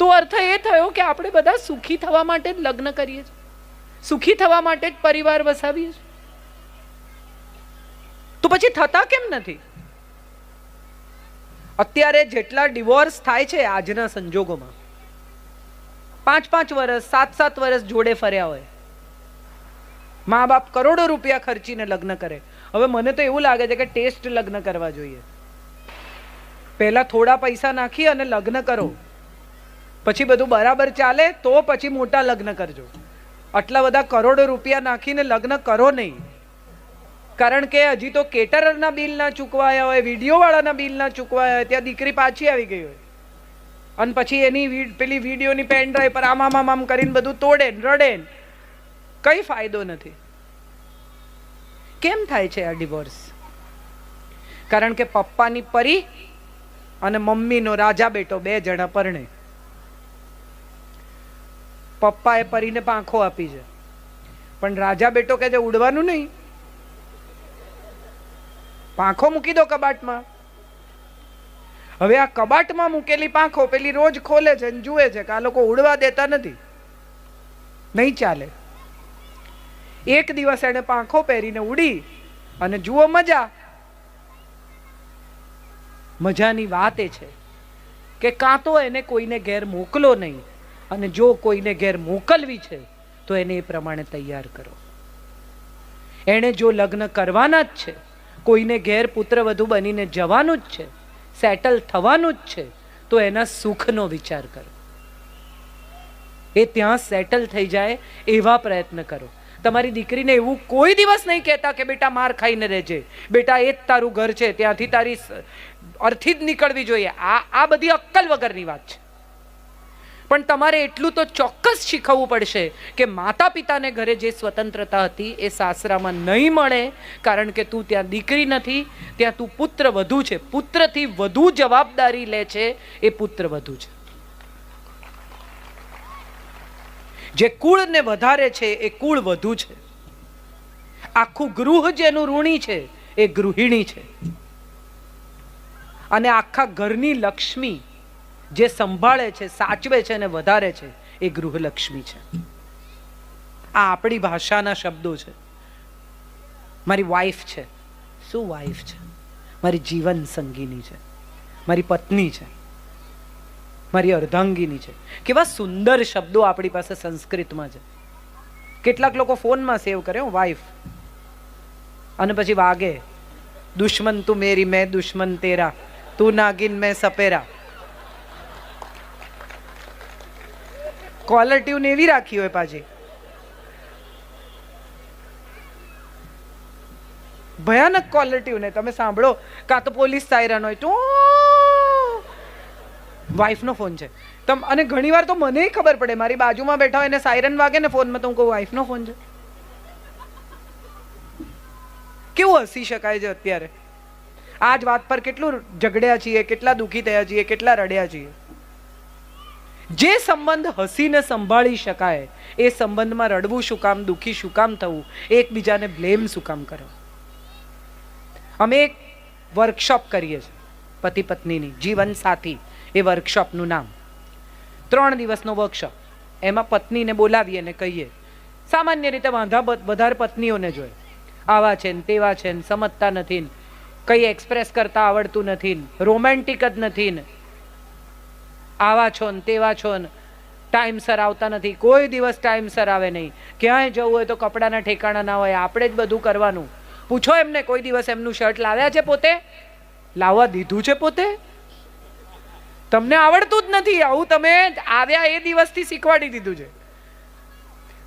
તો અર્થ એ થયો કે આપણે બધા સુખી થવા માટે જ લગ્ન કરીએ છીએ, સુખી થવા માટે જ પરિવાર વસાવીએ છીએ. તો પછી થતા કેમ નથી? અત્યારે જેટલા ડિવોર્સ થાય છે આજના સંજોગોમાં, 5-5 વર્ષ 7-7 વર્ષ જોડે ફર્યા હોય, મા બાપ કરોડો રૂપિયા ખર્ચીને લગ્ન કરે. હવે મને તો એવું લાગે છે કે ટેસ્ટ લગ્ન કરવા જોઈએ. પહેલા થોડા પૈસા નાખી અને લગ્ન કરો, પછી બધું બરાબર ચાલે તો પછી મોટા લગ્ન કરજો. આટલા બધા કરોડો રૂપિયા નાખીને લગ્ન કરો નહીં. કારણ કે હજી તો કેટરરના બિલ ના ચૂકવાયા હોય, વિડીયો વાળાના બિલ ના ચૂકવાયા હોય, ત્યાં દીકરી પાછી આવી ગઈ હોય અને પછી એની પેલી વિડીયોની પેન ડ્રાઈવ પર આમ કરીને બધું તોડે રડે, કઈ ફાયદો નથી. કેમ થાય છે આ ડિવોર્સ? કારણ કે પપ્પાની પરી અને મમ્મીનો રાજા બેટો 2 જણા પરણે. પપ્પાએ પરીને પાંખો આપી છે, પણ રાજા બેટો કે છે ઉડવાનું નહીં, પાંખો મૂકી દો કબાટમાં. હવે આ કબાટમાં મૂકેલી પાંખો પેલી રોજ ખોલે છે અને જુએ છે કે આ લોકો ઉડવા દેતા નથી, નહીં ચાલે. એક દિવસ એને પાંખો પહેરીને ઉડી અને જુઓ મજા. મજાની વાત એ છે કે કાં તો એને કોઈને ઘેર મોકલો નહીં, અને જો કોઈને ઘેર મોકલવી છે તો એને એ પ્રમાણે તૈયાર કરો. એને જો લગ્ન કરવાના જ છે, કોઈને ઘેર પુત્રવધુ બનીને જવાનું જ છે, સેટલ થવાનું જ છે, તો એના સુખનો વિચાર કરો. એ ત્યાં સેટલ થઈ જાય એવા પ્રયત્ન કરો. તમારી દીકરીને એવું કોઈ દિવસ નહીં કહેતા કે બેટા માર ખાઈને રહેજે, બેટા એ જ તારું ઘર છે, ત્યાંથી તારી અર્થી જ નીકળવી જોઈએ. આ બધી અક્કલ વગરની વાત છે. પણ તમારે એટલું તો ચોક્કસ શીખવવું પડશે કે માતા પિતાને ઘરે જે સ્વતંત્રતા હતી એ સાસરામાં નહીં મળે. કારણ કે તું ત્યાં દીકરી નથી, ત્યાં તું પુત્ર વધુ છે. પુત્રથી વધુ જવાબદારી લે છે એ પુત્ર વધુ છે. જે કુળને વધારે છે એ કુળ વધુ છે. આખું ગૃહ જેનું ઋણી છે એ ગૃહિણી છે. અને આખા ઘરની લક્ષ્મી જે સંભાળે છે, સાચવે છે અને વધારે છે એ ગૃહલક્ષ્મી છે. આ આપણી ભાષાના શબ્દો છે. મારી વાઈફ છે. શું વાઈફ છે? મારી જીવન સંગીની છે, મારી પત્ની છે, મારી અર્ધાંગીની છે. કેવા સુંદર શબ્દો આપણી પાસે સંસ્કૃતમાં છે. કેટલાક લોકો ફોનમાં સેવ કરે વાઈફ, અને પછી વાગે દુશ્મન તું મેરી મેં દુશ્મન તેરા, તું નાગિન મેં સપેરા. કોલર ટ્યુન એવી રાખી હોય પાછી, ભયાનક કોલર ટ્યુન. તમે સાંભળો કાં તો પોલીસ સાયરન હોય, તો વાઈફનો ફોન છે. અને ઘણી વાર તો મને ખબર પડે, મારી બાજુમાં બેઠા હોય એને સાયરન વાગે ને ફોનમાં, તો હું કહું વાઈફનો ફોન છે. કેવું હસી શકાય છે અત્યારે. આ જ વાત પર કેટલું ઝઘડ્યા છીએ, કેટલા દુઃખી થયા છીએ, કેટલા રડ્યા છીએ. જે સંબંધ હસીને સંભાળી શકાય એ સંબંધમાં રડવું શું કામ, દુઃખી શું કામ થવું, એકબીજાને બ્લેમ શું કામ કરો. અમે એક વર્કશોપ કરીએ છીએ પતિ પત્નીની, જીવન સાથી એ વર્કશોપનું નામ. 3 દિવસનો વર્કશોપ. એમાં પત્નીને બોલાવીએ અને કહીએ, સામાન્ય રીતે વધારે પત્નીઓને જોઈએ, આવા છે ને તેવા છે ને, સમજતા નથી, કઈ એક્સપ્રેસ કરતા આવડતું નથી, રોમેન્ટિક જ નથી, આવા છો ને તેવા છો ને, ટાઈમસર આવતા નથી, કોઈ દિવસ ટાઈમસર આવે નહીં, ક્યાંય જવું હોય તો કપડાના ઠેકાણા ના હોય, આપણે જ બધું કરવાનું. પૂછો એમને કોઈ દિવસ એમનું શર્ટ લાવ્યા છે પોતે? લાવવા દીધું છે પોતે? તમને આવડતું જ નથી. આવું તમે આવ્યા એ દિવસથી શીખવાડી દીધું છે.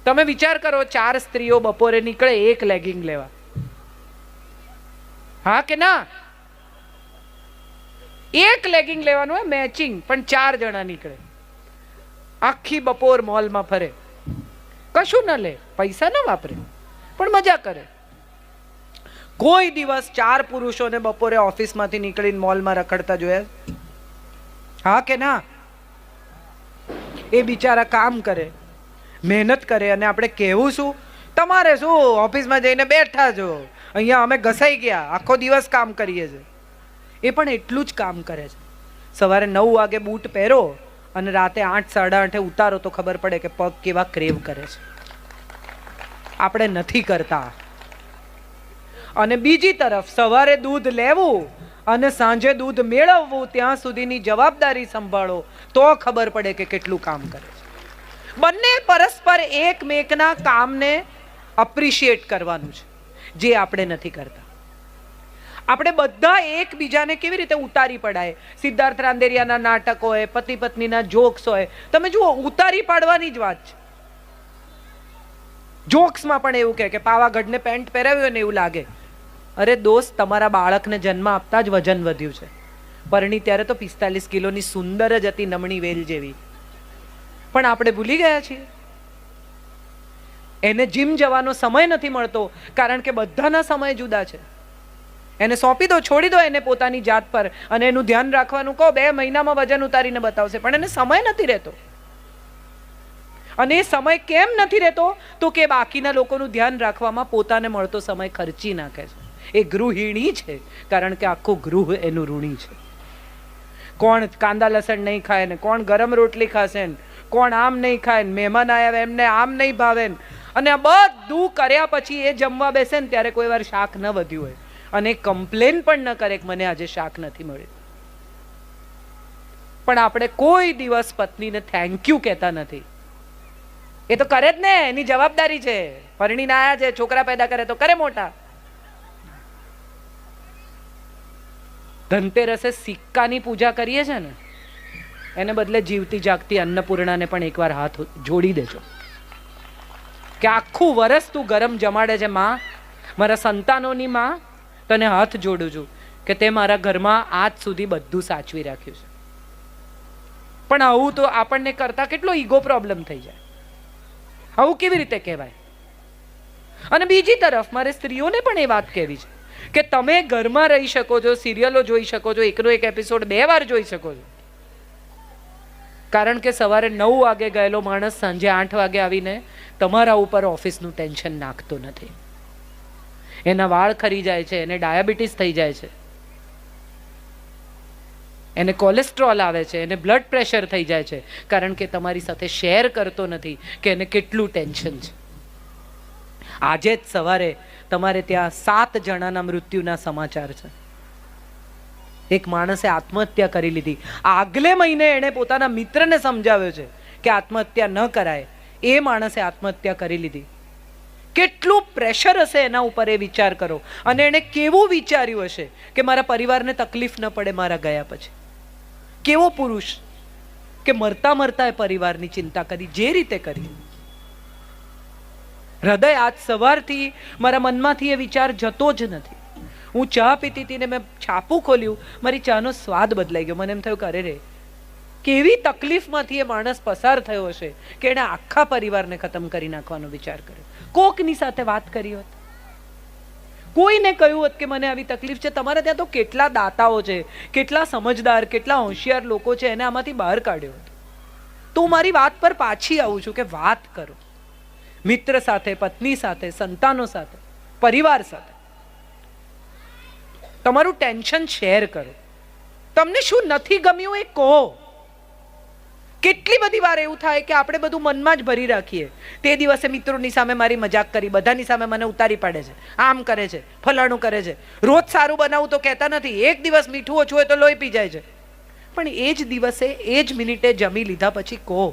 તમે વિચાર કરો, 4 સ્ત્રીઓ બપોરે નીકળે 1 લેગિંગ લેવા, હા કે ના? 1 લેગિંગ લેવાનું હોય મેચિંગ, પણ 4 જણા નીકળે, આખી બપોર મોલમાં ફરે, કશું ન લે, પૈસા ન વાપરે, પણ મજા કરે. કોઈ દિવસ 4 પુરુષોને બપોરે ઓફિસમાંથી નીકળીને મોલમાં રખડતા જોયા? હા કે ના? એ બિચારા કામ કરે, મહેનત કરે, અને આપણે કહેવું શું? તમારે શું, ઓફિસમાં જઈને બેઠા છો, અહીંયા અમે ઘસાઈ ગયા, આખો દિવસ કામ કરીએ છીએ. એ પણ એટલું જ કામ કરે છે. સવારે 9 વાગે બૂટ પહેરો અને રાતે 8, 8:30 ઉતારો તો ખબર પડે કે પગ કેવા ક્રેવ કરે છે. આપણે નથી કરતા. અને બીજી તરફ સવારે દૂધ લેવું અને સાંજે દૂધ મેળવવું, ત્યાં સુધીની જવાબદારી સંભાળો તો ખબર પડે કે કેટલું કામ કરે છે. બંને પરસ્પર એકમેકના કામને અપ્રિશિએટ કરવાનું છે, જે આપણે નથી કરતા. આપણે બધા એકબીજાને કેવી રીતે ઉતારી પડાય. સિદ્ધાર્થ રાંદેરિયાના નાટકો હોય, પતિ પત્નીના જોક્સ હોય, તમે જુઓ ઉતારી પાડવાની જ વાત છે. જોક્સમાં પણ એવું કે પાવાગઢને પેન્ટ પહેરાવ્યું ને એવું લાગે. અરે દોસ્ત, તમારા બાળકને જન્મ આપતા જ વજન વધ્યું છે. પરણી ત્યારે તો 45 કિલોની સુંદર જ હતી, નમણી વેલ જેવી. પણ આપણે ભૂલી ગયા છીએ. એને જીમ જવાનો સમય નથી મળતો, કારણ કે બધાના સમય જુદા છે. એને સોંપી દો, છોડી દો એને પોતાની જાત પર, અને એનું ધ્યાન રાખવાનું કહો, 2 મહિનામાં વજન ઉતારીને બતાવશે. પણ એને સમય નથી રહેતો. અને એ સમય કેમ નથી રહેતો? તો કે બાકીના લોકોનું ધ્યાન રાખવામાં પોતાને મળતો સમય ખર્ચી નાખે છે. એ ગૃહિણી છે, કારણ કે આખું ગૃહ એનું ઋણી છે. કોણ કાંદા લસણ નહીં ખાય ને કોણ ગરમ રોટલી ખાશે ને કોણ આમ નહીં ખાય ને મહેમાન આવ્યા એમને આમ નહીં ભાવે ને, અને આ બધું કર્યા પછી એ જમવા બેસે ને ત્યારે કોઈ વાર શાક ન વધ્યું હોય અને કમ્પ્લેન પણ ન કરે કે મને આજે શાક નથી મળ્યું. પણ આપણે કોઈ દિવસ પત્નીને થેન્ક યુ કહેતા નથી. એ તો કરે જ ને, એની જવાબદારી છે. પરણીને આયા છે, છોકરા પેદા કરે તો કરે મોટા. ધનતેરસે સિક્કાની પૂજા કરીએ છે ને, એને બદલે જીવતી જાગતી અન્નપૂર્ણાને પણ એકવાર હાથ જોડી દેજો કે આખું વર્ષ તું ગરમ જમાડે છે માં, મારા સંતાનોની માં, તને હાથ જોડું છું કે તે મારા ઘરમાં આજ સુધી બધું સાચવી રાખ્યું છે. પણ આવું તો આપણને કરતા કેટલો ઈગો પ્રોબ્લેમ થઈ જાય. આવું કેવી રીતે કહેવાય? અને બીજી તરફ મારે સ્ત્રીઓને પણ એ વાત કહેવી છે કે તમે ઘરમાં રહી શકો છો, સિરિયલો જોઈ શકો છો, એકનો એક એપિસોડ 2 વાર જોઈ શકો છો, કારણ કે સવારે 9 વાગે ગયેલો માણસ સાંજે 8 વાગે આવીને તમારા ઉપર ઓફિસનું ટેન્શન નાખતો નથી. એના વાળ ખરી જાય છે, એને ડાયાબિટીસ થઈ જાય છે, એને કોલેસ્ટ્રોલ આવે છે, એને બ્લડ પ્રેશર થઈ જાય છે, કારણ કે તમારી સાથે શેર કરતો નથી કે એને કેટલું ટેન્શન છે. આજે જ સવારે તમારે ત્યાં 7 જણાના મૃત્યુના સમાચાર છે. એક માણસે આત્મહત્યા કરી લીધી. આગલે મહિને એણે પોતાના મિત્રને સમજાવ્યો છે કે આત્મહત્યા ન કરાય. એ માણસે આત્મહત્યા કરી લીધી. કેટલું પ્રેશર હશે એના ઉપર, એ વિચાર કરો. અને એણે કેવું વિચાર્યું હશે કે મારા પરિવારને તકલીફ ન પડે મારા ગયા પછી. કેવો પુરુષ કે મરતા મરતા એ પરિવારની ચિંતા કરી, જે રીતે કરી. હૃદય આજ સવારથી મારા મનમાંથી એ વિચાર જતો જ નથી. હું ચા પીતી હતી ને મેં છાપું ખોલ્યું, મારી ચાનો સ્વાદ બદલાઈ ગયો. મને એમ થયું કે અરે રે, કેવી તકલીફમાંથી એ માણસ પસાર થયો હશે કે એણે આખા પરિવારને ખતમ કરી નાખવાનો વિચાર કર્યો. કોકની સાથે વાત કરી હોત, કોઈને કહ્યું હોત કે મને આવી તકલીફ છે. તમારે ત્યાં તો કેટલા દાતાઓ છે, કેટલા સમજદાર, કેટલા હોશિયાર લોકો છે, એને આમાંથી બહાર કાઢ્યો હતો. તો હું મારી વાત પર પાછી આવું છું કે વાત કરો. મિત્ર સાથે, પત્ની સાથે, સંતાનો સાથે, પરિવાર સાથે તમારું ટેન્શન શેર કરો. તમને શું નથી ગમ્યું એ કહો. કેટલી બધી વાર એવું થાય કે આપણે બધું મનમાં જ ભરી રાખીએ. તે દિવસે મિત્રોની સામે મારી મજાક કરી, બધાની સામે મને ઉતારી પાડે છે, આમ કરે છે, ફલાણું કરે છે. રોજ સારું બનાવું તો કહેતા નથી, એક દિવસ મીઠું ઓછું હોય તો લોહી પી જાય છે. પણ એ જ દિવસે, એ જ મિનિટે જમી લીધા પછી કહો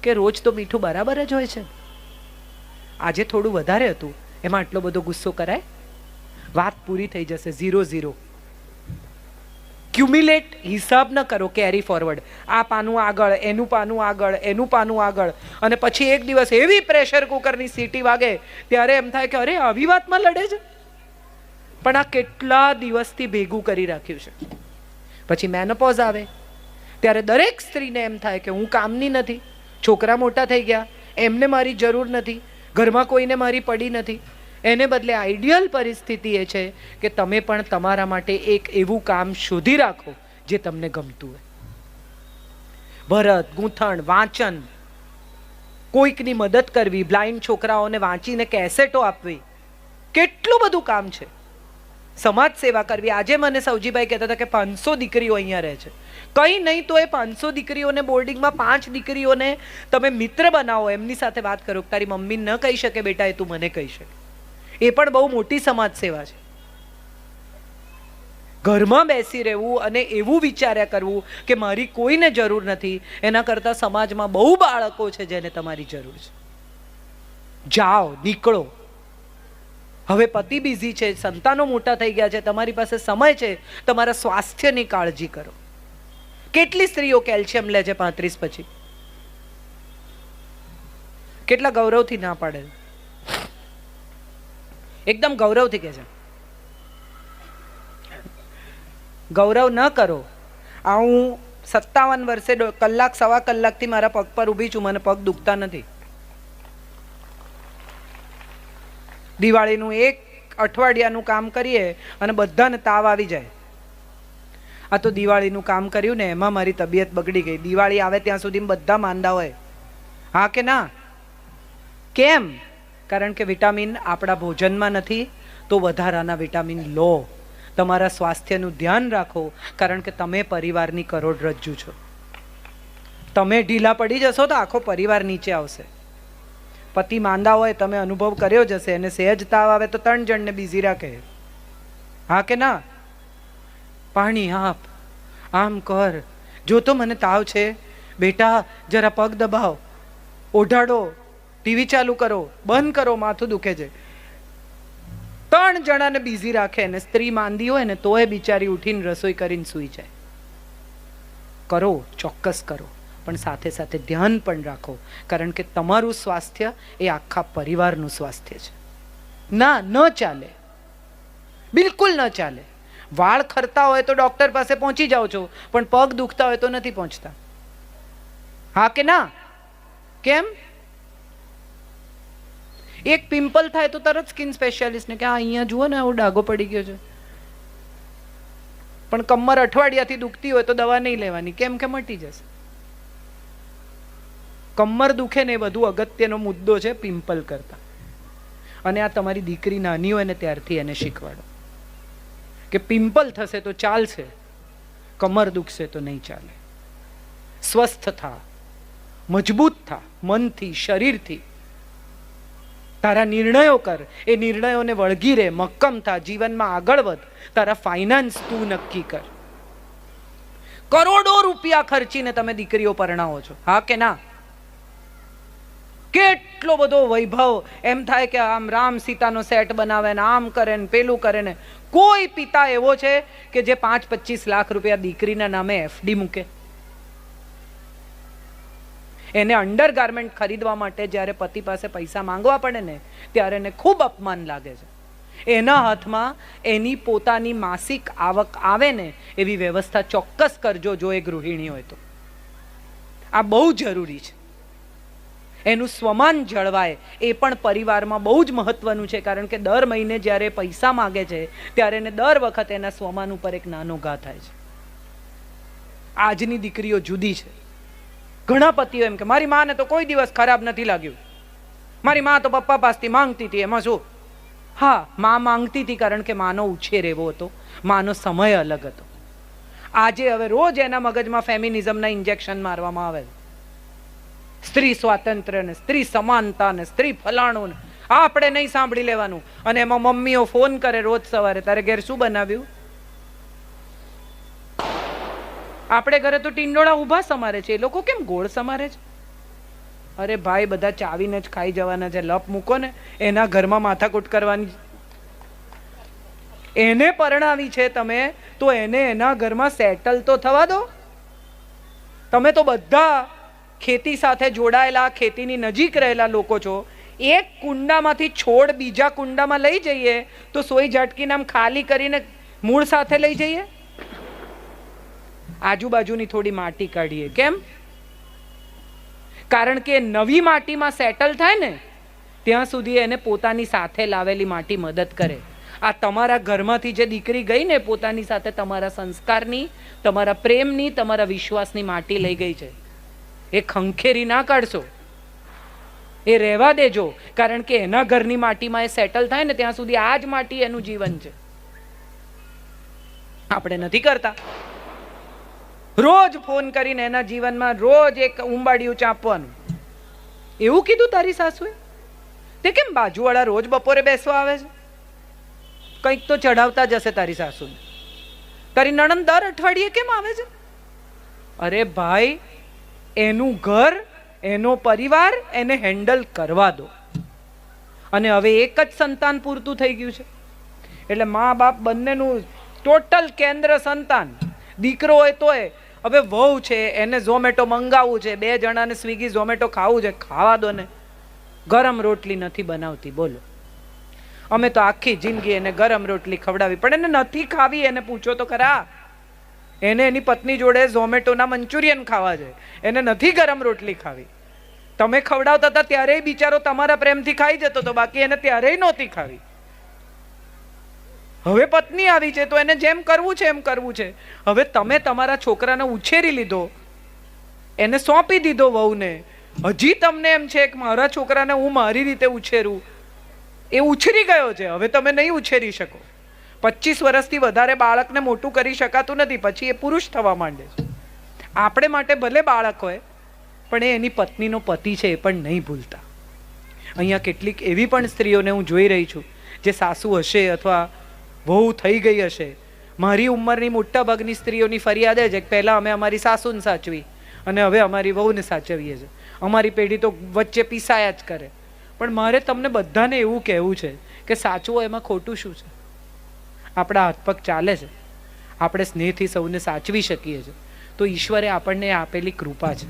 કે રોજ તો મીઠું બરાબર જ હોય છે, આજે થોડું વધારે હતું, એમાં આટલો બધો ગુસ્સો કરાય? વાત પૂરી થઈ જશે. 0-0. ક્યુમ્યુલેટ હિસાબ ન કરો, કેરી ફોરવર્ડ. આ પાનું આગળ, એનું પાનું આગળ, એનું પાનું આગળ, અને પછી એક દિવસ એવી પ્રેશર કુકરની સીટી વાગે ત્યારે એમ થાય કે અરે આવી વાતમાં લડે છે. પણ આ કેટલા દિવસથી ભેગું કરી રાખ્યું છે. પછી મેનોપોઝ આવે ત્યારે દરેક સ્ત્રીને એમ થાય કે હું કામની નથી, છોકરા મોટા થઈ ગયા, એમને મારી જરૂર નથી, ઘરમાં કોઈને મારી પડી નથી. એને બદલે આઈડિયલ પરિસ્થિતિ એ છે કે તમે પણ તમારા માટે એક એવું કામ શોધી રાખો જે તમને ગમતું હોય. ભરત, ગૂંથણ, વાંચન, કોઈકની મદદ કરવી, બ્લાઇન્ડ છોકરાઓને વાંચીને કેસેટો આપવી, કેટલું બધું કામ છે. સમાજ સેવા કરવી. આજે મને સૌજીભાઈ કહેતા હતા કે 500 દીકરીઓ અહીંયા રહે છે. કંઈ નહીં તો એ 500 દીકરીઓને બોર્ડિંગમાં 5 દીકરીઓને તમે મિત્ર બનાવો, એમની સાથે વાત કરો. તારી મમ્મી ન કહી શકે બેટા, એ તું મને કહી શકે. એ પણ બહુ મોટી સમાજ સેવા છે. ઘરમાં બેસી રહેવું અને એવું વિચાર્યા કરવું કે મારી કોઈને જરૂર નથી, એના કરતાં સમાજમાં બહુ બાળકો છે જેને તમારી જરૂર છે. જાઓ, નીકળો. હવે પતિ બિઝી છે, સંતાનો મોટા થઈ ગયા છે, તમારી પાસે સમય છે, તમારા સ્વાસ્થ્યની કાળજી કરો. કેટલી સ્ત્રીઓ કેલ્શિયમ લે છે 35 પછી? કેટલા ગૌરવથી ના પાડે, એકદમ ગૌરવથી કહે છે. ગૌરવ ન કરો. આ હું 57 વર્ષે કલાક સવા કલાકથી મારા પગ પર ઊભી છું, મને પગ દુખતા નથી. દિવાળીનું 1 અઠવાડિયાનું કામ કરીએ અને બધાને તાવ આવી જાય. આ તો દિવાળીનું કામ કર્યું ને એમાં મારી તબિયત બગડી ગઈ. દિવાળી આવે ત્યાં સુધી બધા માંદા હોય. હા કે ના? કેમ? કારણ કે વિટામિન આપણા ભોજનમાં નથી, તો વધારાના વિટામિન લો. તમારા સ્વાસ્થ્યનું ધ્યાન રાખો, કારણ કે તમે પરિવારની કરોડરજ્જુ છો. તમે ઢીલા પડી જશો તો આખો પરિવાર નીચે આવશે. પતિ માંદા હોય, તમે અનુભવ કર્યો જ હશે, અને સહેજ તાવ આવે તો 3 જણને બિઝી રાખે. હા કે ના? પાણી આપ, આમ કર, જો તો મને તાવ છે બેટા, જરા પગ દબાવ, ઓઢાડો, ટીવી ચાલુ કરો, બંધ કરો, માથું દુખે છે. 3 જણાને બિઝી રાખે, અને સ્ત્રી માંદી હોય ને તોય બિચારી ઉઠીને રસોઈ કરીને સૂઈ જાય. કરો, ચોક્કસ કરો, પણ સાથે સાથે ધ્યાન પણ રાખો, કારણ કે તમારું સ્વાસ્થ્ય એ આખા પરિવારનું સ્વાસ્થ્ય છે. ના, ન ચાલે, બિલકુલ ન ચાલે. વાળ ખરતા હોય તો ડોક્ટર પાસે પહોંચી જાઓ છો, પણ પગ દુખતા હોય તો નથી પહોંચતા. હા કે ના? કેમ? એક પિમ્પલ થાય તો તરત સ્કિન સ્પેશિયાલિસ્ટને કે અહીંયા જુઓ ને આવો ડાઘો પડી ગયો છે. પણ કમર અઠવાડિયાથી દુખતી હોય તો દવા નહીં લેવાની, કેમ કે મટી જશે. કમર દુખે ને એ બધું અગત્યનો મુદ્દો છે પિમ્પલ કરતા. અને આ તમારી દીકરી નાની હોય ને ત્યારથી એને શીખવાડો કે પિમ્પલ થશે તો ચાલશે, કમર દુખશે તો નહીં ચાલે. સ્વસ્થ થા, મજબૂત થા, મનથી, શરીરથી. તારા નિર્ણયો કર, એ નિર્ણયોને વળગી રહે, મક્કમ થા, જીવનમાં આગળ વધ. તારા ફાઇનાન્સ તું નક્કી કર. કરોડો રૂપિયા ખર્ચીને તમે દીકરીઓ પરણાવો છો. હા કે ના? કેટલો બધો વૈભવ, એમ થાય કે આમ રામ સીતાનો સેટ બનાવે ને આમ કરે ને પેલું કરે ને. કોઈ પિતા એવો છે કે જે 5-25 લાખ રૂપિયા દીકરીના નામે FD મૂકે? એને અંડરગાર્મેન્ટ ખરીદવા માટે જ્યારે પતિ પાસે પૈસા માંગવા પડે ને ત્યારે એને ખૂબ અપમાન લાગે છે. એના હાથમાં એની પોતાની માસિક આવક આવે ને એવી વ્યવસ્થા ચોક્કસ કરજો જો એ ગૃહિણી હોય તો. આ બહુ જરૂરી છે. એનું સ્વમાન જળવાય એ પણ પરિવારમાં બહુ જ મહત્વનું છે, કારણ કે દર મહિને જ્યારે પૈસા માગે છે ત્યારે એને દર વખત એના સ્વમાન ઉપર એક નાનો ઘા થાય છે. આજની દીકરીઓ જુદી છે. ઘણા પતિઓ એમ કે મારી માને તો કોઈ દિવસ ખરાબ નથી લાગ્યું, મારી મા તો પપ્પા પાસેથી માંગતી હતી, એમાં શું? હા, મા માંગતી હતી કારણ કે માનો ઉછેર એવો હતો, માનો સમય અલગ હતો. આજે હવે રોજ એના મગજમાં ફેમિનિઝમના ઇન્જેક્શન મારવામાં આવે. સ્ત્રી સ્વાતંત્ર્ય ને સ્ત્રી સમાનતા ને સ્ત્રી ફલાણું, આપણે નહીં સાંભળી લેવાનું. અને એમાં મમ્મીઓ ફોન કરે રોજ સવારે, તારે ઘેર શું બનાવ્યું? આપણે ઘરે તો ટીંડોળા ઊભા સમારે છે, એ લોકો કેમ ગોળ સમારે છે? અરે ભાઈ, બધા ચાવીને જ ખાઈ જવાના છે. લપ મૂકો ને, એના ઘરમાં માથાકૂટ કરવાની. એને પરણાવી છે તમે તો એને એના ઘરમાં સેટલ તો થવા દો. તમે તો બધા ખેતી સાથે જોડાયેલા, ખેતીની નજીક રહેલા લોકો છો. એક કુંડામાંથી છોડ બીજા કુંડામાં લઈ જઈએ તો સોય ઝટકીને આમ ખાલી કરીને મૂળ સાથે લઈ જઈએ? આજુબાજુની થોડી માટી કાઢીએ. કેમ? કારણ કે નવી માટીમાં સેટલ થાય ને ત્યાં સુધી એને પોતાની સાથે લાવેલી માટી મદદ કરે. આ તમારા ઘરમાંથી જે દીકરી ગઈ ને પોતાની સાથે તમારા સંસ્કારની, તમારા પ્રેમની, તમારા વિશ્વાસની માટી લઈ ગઈ છે. એ ખંખેરી ના કાઢશો, એ રહેવા દેજો, કારણ કે એના ઘરની માટીમાં એ સેટલ થાય ને ત્યાં સુધી આ જ માટી એનું જીવન છે. આપણે નથી કરતા. રોજ ફોન કરીને એના જીવનમાં રોજ એક ઉંબાડિયું ચાંપવાનું. એવું કીધું તારી સાસુએ? તે કેમ બાજુવાળા રોજ બપોરે બેસવા આવે છે? કંઈક તો ચઢાવતા જશે તારી સાસુને. તારી નણંદ દર અઠવાડિયે કેમ આવે છે? અરે ભાઈ, એનું ઘર, એનો પરિવાર, એને હેન્ડલ કરવા દો. અને હવે એક જ સંતાન પૂરતું થઈ ગયું છે એટલે મા બાપ બંનેનું ટોટલ કેન્દ્ર સંતાન. દીકરો હોય તોય હવે વહુ છે, એને ઝોમેટો મંગાવવું છે, 2 જણાને સ્વિગી ઝોમેટો ખાવું છે, ખાવા દો ને. ગરમ રોટલી નથી બનાવતી, બોલો. અમે તો આખી જિંદગી એને ગરમ રોટલી ખવડાવી, પણ એને નથી ખાવી. એને પૂછો તો ખરા. એને એની પત્ની જોડે ઝોમેટોના મંચુરિયન ખાવા છે, એને નથી ગરમ રોટલી ખાવી. તમે ખવડાવતા હતા ત્યારેય બિચારો તમારા પ્રેમથી ખાઈ જતો હતો, બાકી એને ત્યારેય નહોતી ખાવી. હવે પત્ની આવી છે તો એને જેમ કરવું છે એમ કરવું છે. હવે તમે તમારા છોકરાને ઉછેરી લીધો, એને સોંપી દીધો વહુને, હજી તમને એમ છે કે મારા છોકરાને હું મારી રીતે ઉછેરું. એ ઉછરી ગયો છે, હવે તમે નહીં ઉછેરી શકો. 25 વર્ષથી વધારે બાળકને મોટું કરી શકાતું નથી, પછી એ પુરુષ થવા માંડે છે. આપણે માટે ભલે બાળક હોય, પણ એ એની પત્નીનો પતિ છે એ પણ નહીં ભૂલતા. અહીંયા કેટલીક એવી પણ સ્ત્રીઓને હું જોઈ રહી છું જે સાસુ હશે અથવા વહુ થઈ ગઈ હશે. મારી ઉંમરની મોટા ભાગની સ્ત્રીઓની ફરિયાદ છે કે પહેલાં અમે અમારી સાસુને સાચવી અને હવે અમારી વહુને સાચવીએ છીએ. અમારી પેઢી તો વચ્ચે પીસાયા જ કરે. પણ મારે તમને બધાને એવું કહેવું છે કે સાચવું એમાં ખોટું શું છે? આપણા હાથ પગ ચાલે છે, આપણે સ્નેહથી સૌને સાચવી શકીએ છીએ, તો ઈશ્વરે આપણને આપેલી કૃપા છે.